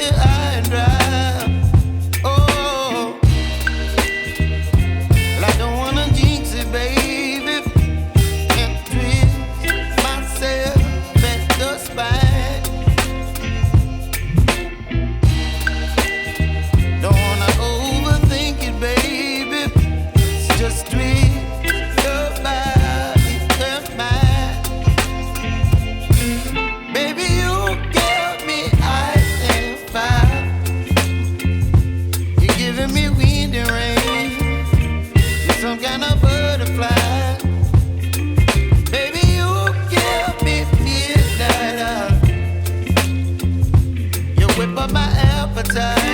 high and dry. Oh, well, I don't wanna jinx it, baby, and twist myself at the spine. Don't wanna overthink it, baby. It's just twist your body and mine. Baby, you give me ice and fire. You're giving me wind and rain. You're some kind of butterfly. Baby, you give me midnight. You whip up my appetite.